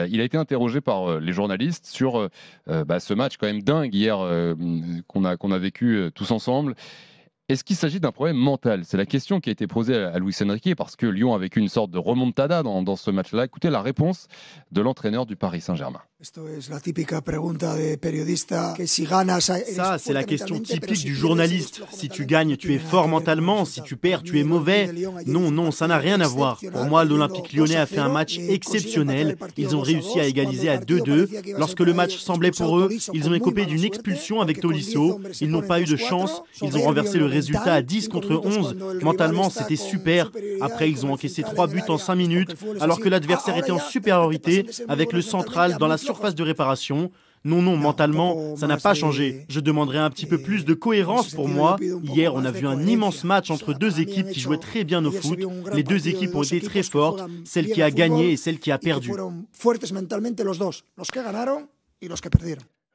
Il a été interrogé par les journalistes sur ce match quand même dingue hier qu'on a vécu tous ensemble. Est-ce qu'il s'agit d'un problème mental? C'est la question qui a été posée à Luis Enrique parce que Lyon a vécu une sorte de remontada dans ce match-là. Écoutez la réponse de l'entraîneur du Paris Saint-Germain. Ça, c'est la question typique du journaliste. Si tu gagnes, tu es fort mentalement. Si tu perds, tu es mauvais. Non, ça n'a rien à voir. Pour moi, l'Olympique lyonnais a fait un match exceptionnel. Ils ont réussi à égaliser à 2-2. Lorsque le match semblait pour eux, ils ont écopé d'une expulsion avec Tolisso. Ils n'ont pas eu de chance. Ils ont renversé le résultat à 10 contre 11. Mentalement, c'était super. Après, ils ont encaissé 3 buts en 5 minutes, alors que l'adversaire était en supériorité avec le central dans la surface de réparation. Non, mentalement, ça n'a pas changé. Je demanderais un petit peu plus de cohérence pour moi. Hier, on a vu un immense match entre deux équipes qui jouaient très bien au foot. Les deux équipes ont été très fortes, celle qui a gagné et celle qui a perdu.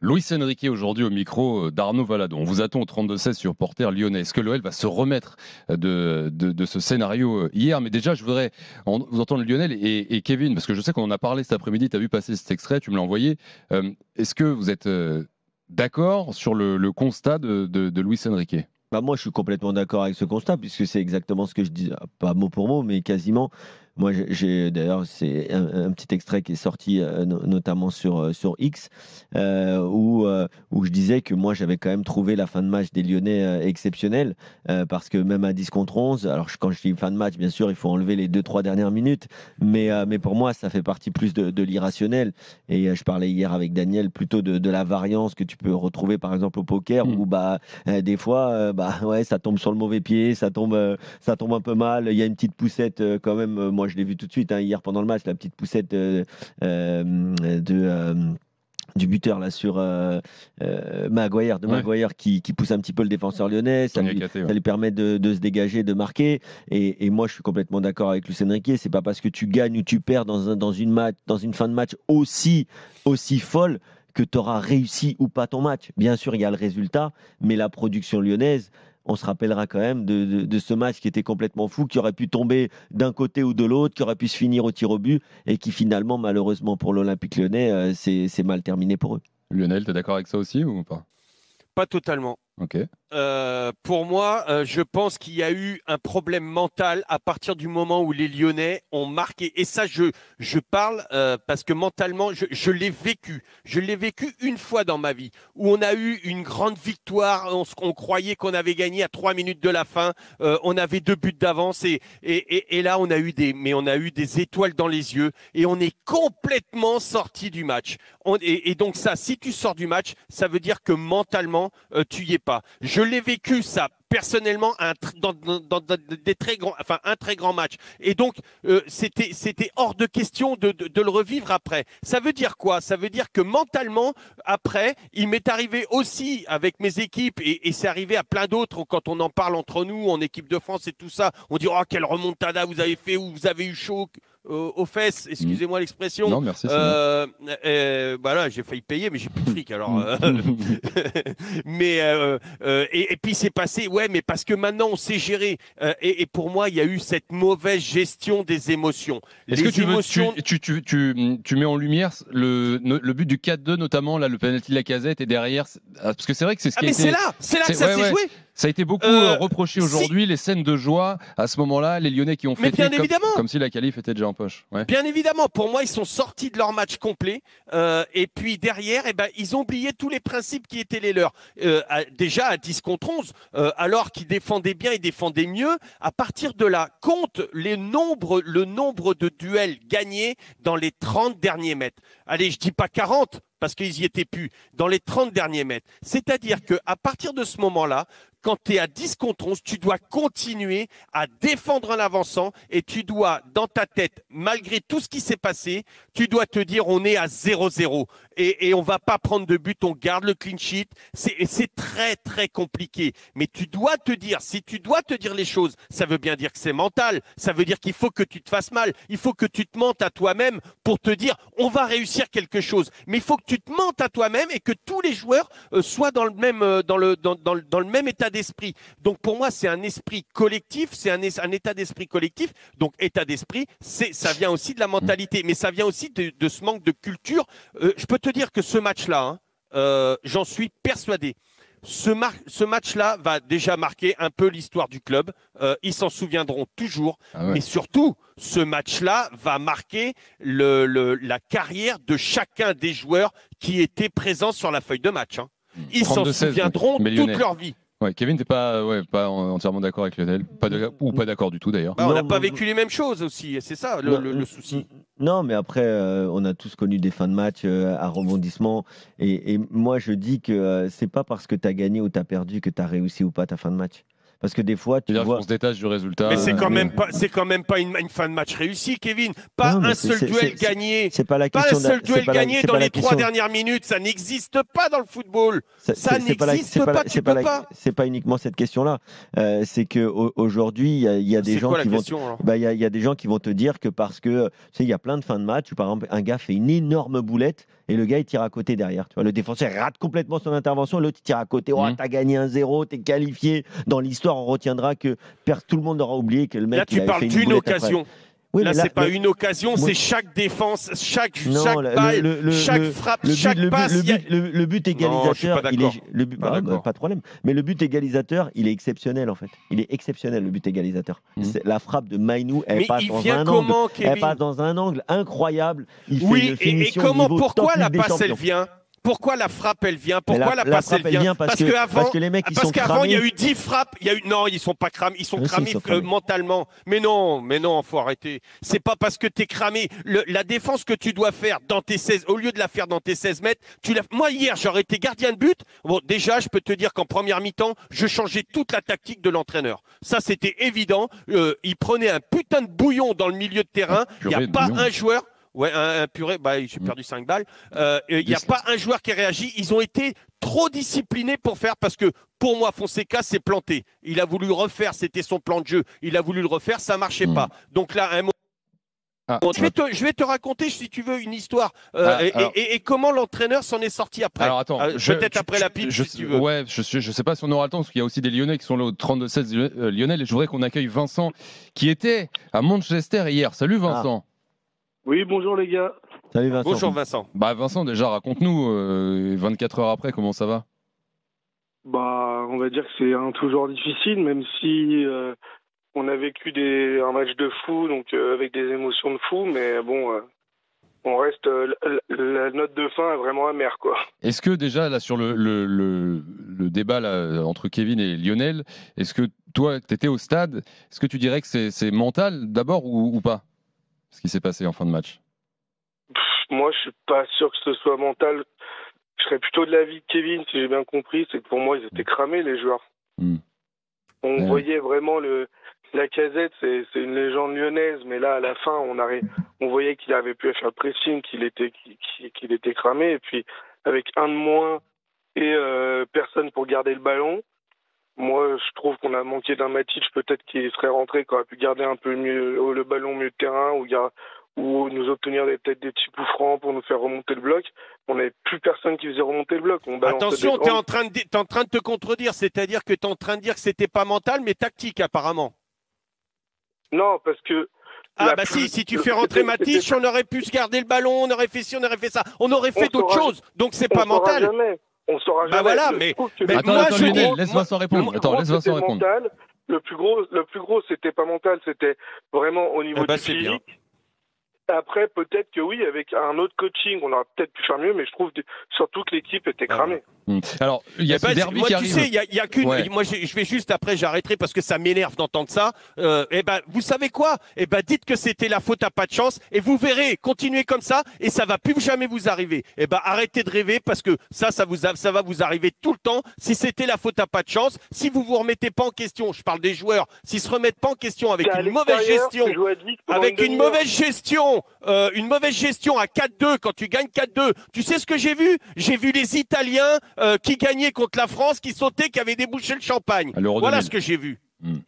Luis Enrique aujourd'hui au micro d'Arnaud Valadon. On vous attend au 32-16 supporter lyonnais. Est-ce que l'OL va se remettre de ce scénario hier? Mais déjà, je voudrais vous entendre Lionel et Kevin, parce que je sais qu'on en a parlé cet après-midi, tu as vu passer cet extrait, tu me l'as envoyé. Est-ce que vous êtes d'accord sur le constat de Luis Enrique? Moi, je suis complètement d'accord avec ce constat, puisque c'est exactement ce que je dis, pas mot pour mot, mais quasiment. Moi, d'ailleurs, c'est un petit extrait qui est sorti notamment sur X, où je disais que moi, j'avais quand même trouvé la fin de match des Lyonnais exceptionnelle, parce que même à 10 contre 11, alors quand je dis fin de match, bien sûr, il faut enlever les 2-3 dernières minutes, mais pour moi, ça fait partie plus de l'irrationnel. Et je parlais hier avec Daniel plutôt de la variance que tu peux retrouver, par exemple, au poker, où des fois, ouais, ça tombe sur le mauvais pied, ça tombe un peu mal, il y a une petite poussette quand même. Moi, je l'ai vu tout de suite hier pendant le match, la petite poussette du buteur là sur Maguire qui pousse un petit peu le défenseur lyonnais, ça lui permet de se dégager, de marquer. Et moi, je suis complètement d'accord avec Luis Enrique. C'est pas parce que tu gagnes ou tu perds dans une fin de match aussi folle que tu auras réussi ou pas ton match. Bien sûr, il y a le résultat, mais la production lyonnaise, on se rappellera quand même de ce match qui était complètement fou, qui aurait pu tomber d'un côté ou de l'autre, qui aurait pu se finir au tir au but, et qui finalement, malheureusement pour l'Olympique lyonnais, c'est mal terminé pour eux. Lionel, tu es d'accord avec ça aussi ou pas? Pas totalement. Ok. Pour moi, je pense qu'il y a eu un problème mental à partir du moment où les Lyonnais ont marqué. Et ça, je parle parce que mentalement, je l'ai vécu. Je l'ai vécu une fois dans ma vie, où on a eu une grande victoire. On croyait qu'on avait gagné à 3 minutes de la fin. On avait 2 buts d'avance. Et là, on a eu des étoiles dans les yeux. Et on est complètement sorti du match. Et donc ça, si tu sors du match, ça veut dire que mentalement, tu y es pas. Je l'ai vécu ça personnellement dans un très grand match. Et donc c'était hors de question de le revivre après. Ça veut dire quoi? Ça veut dire que mentalement après, il m'est arrivé aussi avec mes équipes et c'est arrivé à plein d'autres quand on en parle entre nous en équipe de France et tout ça. On dit oh quelle remontada vous avez fait, ou vous avez eu chaud aux fesses, excusez-moi l'expression. Non, merci. Voilà, j'ai failli payer, mais j'ai plus de fric. Alors, et puis c'est passé, ouais, mais parce que maintenant on sait gérer. Et pour moi, il y a eu cette mauvaise gestion des émotions. Est-ce que tu mets en lumière le but du 4-2, notamment là, le penalty de Lacazette, et derrière, parce que c'est vrai que c'est ce qui a été. C'est là que ça s'est joué. Ça a été beaucoup reproché aujourd'hui, les scènes de joie à ce moment-là, les Lyonnais qui ont fêté comme si la qualif était déjà en poche. Ouais. Bien évidemment, pour moi, ils sont sortis de leur match complet. Et puis derrière, ils ont oublié tous les principes qui étaient les leurs. Déjà à 10 contre 11, alors qu'ils défendaient bien et défendaient mieux, à partir de là, compte le nombre de duels gagnés dans les 30 derniers mètres. Allez, je dis pas 40, parce qu'ils y étaient plus, dans les 30 derniers mètres. C'est-à-dire qu'à partir de ce moment-là, quand tu es à 10 contre 11, tu dois continuer à défendre en avançant et tu dois, dans ta tête, malgré tout ce qui s'est passé, tu dois te dire on est à 0-0 et on va pas prendre de but, on garde le clean sheet. C'est très, très compliqué. Mais tu dois te dire, si tu dois te dire les choses, ça veut bien dire que c'est mental. Ça veut dire qu'il faut que tu te fasses mal. Il faut que tu te mentes à toi-même pour te dire on va réussir quelque chose. Mais il faut que tu te mentes à toi-même et que tous les joueurs soient dans le même état état d'esprit. Donc pour moi, c'est un esprit collectif, c'est un état d'esprit collectif. Donc état d'esprit, ça vient aussi de la mentalité, mais ça vient aussi de ce manque de culture. Je peux te dire que ce match-là, j'en suis persuadé. Ce match-là va déjà marquer un peu l'histoire du club. Ils s'en souviendront toujours. Ah ouais. Mais surtout, ce match-là va marquer la carrière de chacun des joueurs qui étaient présents sur la feuille de match. Hein. Ils s'en souviendront toute leur vie. Ouais, Kevin, tu n'es pas entièrement d'accord avec Lionel, ou pas d'accord du tout d'ailleurs. On n'a pas vécu les mêmes choses aussi, c'est ça le souci. Non, mais après, on a tous connu des fins de match à rebondissement. Et moi, je dis que c'est pas parce que tu as gagné ou tu as perdu que tu as réussi ou pas ta fin de match. Parce que des fois, tu vois... On se détache du résultat. Mais c'est quand même pas une fin de match réussie, Kevin. Pas un seul duel gagné. C'est pas la question. Pas un seul duel gagné dans les 3 dernières minutes. Ça n'existe pas dans le football. Ça n'existe pas. Tu peux pas. C'est pas uniquement cette question-là. C'est que aujourd'hui, il y a des gens qui vont. Il y a des gens qui vont te dire que parce que il y a plein de fins de match où par exemple un gars fait une énorme boulette. Et le gars, il tire à côté derrière. Tu vois, le défenseur rate complètement son intervention. L'autre, il tire à côté. Oh, t'as gagné 1-0, t'es qualifié. Dans l'histoire, on retiendra que tout le monde aura oublié que le mec. Là, tu parles d'une occasion. Oui, là, c'est pas une occasion, c'est chaque défense, chaque balle, chaque frappe, chaque passe. Le but égalisateur, pas de problème. Mais le but égalisateur, il est exceptionnel en fait. Il est exceptionnel le but égalisateur. La frappe de Mainou, elle passe dans un angle incroyable. Oui, et comment, pourquoi la passe elle vient? Pourquoi la frappe elle vient? Pourquoi la passe elle vient? Parce que les mecs ils sont cramés. Parce qu'avant il y a eu 10 frappes. Non, ils sont pas cramés. Ils sont cramés mentalement. Mais non, faut arrêter. C'est pas parce que tu es cramé. La défense que tu dois faire dans tes 16, au lieu de la faire dans tes 16 mètres, moi hier j'aurais été gardien de but. Bon, déjà je peux te dire qu'en première mi-temps, je changeais toute la tactique de l'entraîneur. Ça c'était évident. Il prenait un putain de bouillon dans le milieu de terrain. Il n'y a pas un joueur. Ouais, un purée, j'ai perdu 5 balles. Il n'y a pas un joueur qui a réagi. Ils ont été trop disciplinés pour faire, parce que pour moi, Fonseca s'est planté. Il a voulu refaire, c'était son plan de jeu. Il a voulu le refaire, ça ne marchait pas. Donc là, un moment. Je vais te raconter, si tu veux, une histoire. Et comment l'entraîneur s'en est sorti après. Alors attends, peut-être après la pipe, si tu veux. Ouais, je ne sais pas si on aura le temps, parce qu'il y a aussi des Lyonnais qui sont là au 32-16 Lionel. Et je voudrais qu'on accueille Vincent, qui était à Manchester hier. Salut Vincent. Oui, bonjour les gars. Salut Vincent. Bonjour Vincent. Vincent, déjà, raconte-nous, 24 heures après, comment ça va? On va dire que c'est toujours difficile, même si on a vécu un match de fou, donc avec des émotions de fou, mais bon, on reste. La note de fin est vraiment amère, quoi. Est-ce que déjà, là, sur le débat là, entre Kevin et Lionel, est-ce que toi, tu étais au stade, est-ce que tu dirais que c'est mental d'abord ou pas? Ce qui s'est passé en fin de match? Moi, je suis pas sûr que ce soit mental. Je serais plutôt de l'avis de Kevin, si j'ai bien compris. C'est que pour moi, ils étaient cramés, les joueurs. On voyait vraiment la Casette, c'est une légende lyonnaise, mais là, à la fin, on voyait qu'il avait pu faire le pressing, qu'il était cramé. Et puis, avec un de moins et personne pour garder le ballon, moi, je trouve qu'on a manqué d'un Matic, peut-être qui serait rentré, qui aurait pu garder un peu mieux le ballon au milieu de terrain, ou nous obtenir peut-être des petits coups francs pour nous faire remonter le bloc. On n'avait plus personne qui faisait remonter le bloc. Attention, tu es en train de te contredire, c'est-à-dire que tu es en train de dire que c'était pas mental, mais tactique apparemment. Non, parce que... si tu fais rentrer Matic, on aurait pu se garder le ballon, on aurait fait ci, on aurait fait ça, on aurait fait d'autres choses, donc c'est pas mental. On saura jamais. Voilà, mais laisse Vincent répondre. Le plus gros, c'était pas mental, c'était vraiment au niveau du physique. Bien. Après, peut-être que oui, avec un autre coaching, on aurait peut-être pu faire mieux, mais je trouve surtout que l'équipe était cramée. Alors, il y a ce derby qui arrive. Tu sais, il y a qu'une. Ouais. Moi, je vais juste après, j'arrêterai parce que ça m'énerve d'entendre ça. Vous savez quoi? Dites que c'était la faute à pas de chance et vous verrez, continuez comme ça et ça va plus jamais vous arriver. Arrêtez de rêver parce que ça va vous arriver tout le temps. Si c'était la faute à pas de chance, si vous vous remettez pas en question, je parle des joueurs, s'ils se remettent pas en question avec une mauvaise gestion, une mauvaise gestion à 4-2 quand tu gagnes 4-2. Tu sais ce que j'ai vu? J'ai vu les Italiens qui gagnaient contre la France, qui sautaient, qui avaient débouché le champagne. Voilà ce que j'ai vu.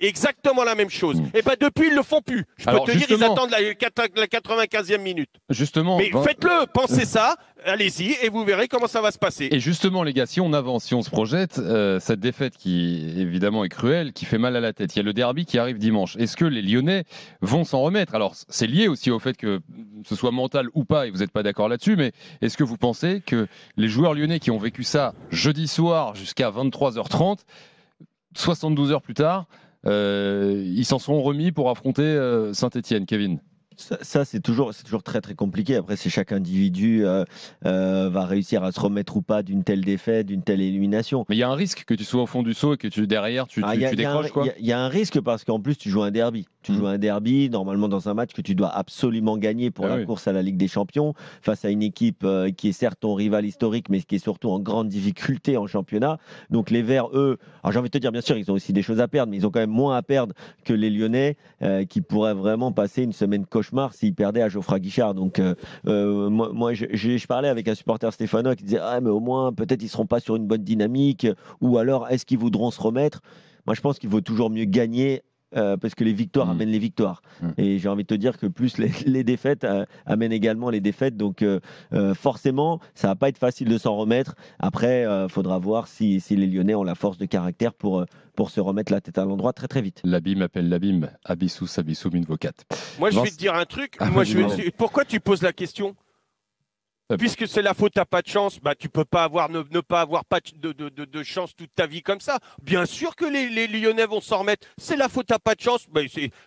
Exactement la même chose. Et bien depuis, ils le font plus. Je peux te dire, ils attendent la 95e minute. Justement. Mais faites-le, pensez ça, allez-y, et vous verrez comment ça va se passer. Et justement, les gars, si on avance, si on se projette, cette défaite qui évidemment est cruelle, qui fait mal à la tête, il y a le derby qui arrive dimanche. Est-ce que les Lyonnais vont s'en remettre? Alors, c'est lié aussi au fait que ce soit mental ou pas, et vous n'êtes pas d'accord là-dessus, mais est-ce que vous pensez que les joueurs lyonnais qui ont vécu ça jeudi soir jusqu'à 23h30, 72 heures plus tard, ils s'en sont remis pour affronter Saint-Etienne, Kevin? Ça c'est toujours très très compliqué. Après, c'est chaque individu va réussir à se remettre ou pas d'une telle défaite, d'une telle élimination. Mais il y a un risque que tu sois au fond du seau et que derrière tu décroches, quoi. Il y a un risque parce qu'en plus tu joues un derby. Tu joues un derby normalement dans un match que tu dois absolument gagner pour la course à la Ligue des Champions face à une équipe qui est certes ton rival historique, mais qui est surtout en grande difficulté en championnat. Donc les Verts, eux, alors j'ai envie de te dire, bien sûr, ils ont aussi des choses à perdre, mais ils ont quand même moins à perdre que les Lyonnais qui pourraient vraiment passer une semaine cauchemar s'ils perdaient à Geoffroy Guichard. Donc moi je parlais avec un supporter stéphanois qui disait mais au moins peut-être ils seront pas sur une bonne dynamique, ou alors est-ce qu'ils voudront se remettre? Moi je pense qu'il vaut toujours mieux gagner parce que les victoires amènent les victoires. Et j'ai envie de te dire que plus les défaites amènent également les défaites. Donc forcément, ça va pas être facile de s'en remettre. Après, faudra voir si les Lyonnais ont la force de caractère pour se remettre la tête à l'endroit très très vite. L'abîme appelle l'abîme. Abyssus abyssum invocat. Moi, je vais te dire un truc. Pourquoi tu poses la question? Puisque c'est la faute à pas de chance, tu peux pas avoir ne pas avoir pas de chance toute ta vie comme ça. Bien sûr que les Lyonnais vont s'en remettre. C'est la faute à pas de chance.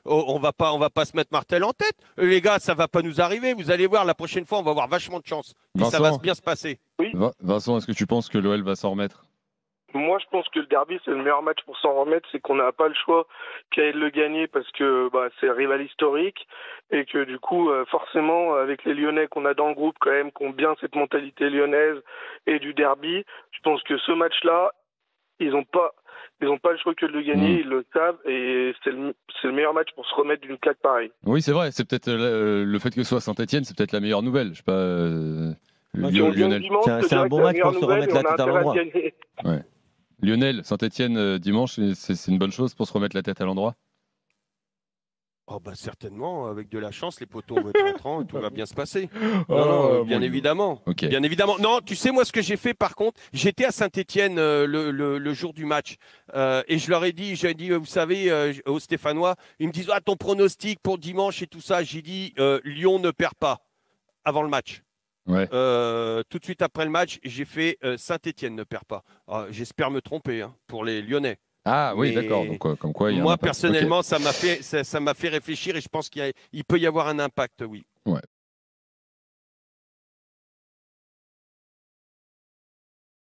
On va pas se mettre martel en tête. Les gars, ça va pas nous arriver. Vous allez voir, la prochaine fois, on va avoir vachement de chance. Et ça va bien se passer. Oui. Vincent, est-ce que tu penses que l'OL va s'en remettre? Moi, je pense que le derby, c'est le meilleur match pour s'en remettre. C'est qu'on n'a pas le choix qu'à le gagner parce que c'est un rival historique et que du coup, forcément, avec les Lyonnais qu'on a dans le groupe quand même, qui ont bien cette mentalité lyonnaise et du derby, je pense que ce match-là, ils n'ont pas le choix que de le gagner, ils le savent et c'est le meilleur match pour se remettre d'une claque pareille. Oui, c'est vrai. C'est peut-être le fait que ce soit Saint-Etienne, c'est peut-être la meilleure nouvelle. Je sais pas. Lionel. C'est un bon match pour se remettre la tête à l'endroit. Ouais. Lionel, Saint-Etienne dimanche, c'est une bonne chose pour se remettre la tête à l'endroit? Certainement, avec de la chance, les poteaux vont être rentrants et tout va bien se passer. Bien évidemment. Okay. Bien évidemment. Non, tu sais, moi, ce que j'ai fait, par contre, j'étais à Saint-Etienne le jour du match et j'ai dit, vous savez, aux Stéphanois, ils me disent, ton pronostic pour dimanche et tout ça. J'ai dit, Lyon ne perd pas avant le match. Ouais. Tout de suite après le match, j'ai fait Saint-Etienne ne perd pas. J'espère me tromper pour les Lyonnais. Ah oui, d'accord. Donc, comme quoi, moi, personnellement, ça m'a fait réfléchir et je pense qu'il peut y avoir un impact, oui. Ouais.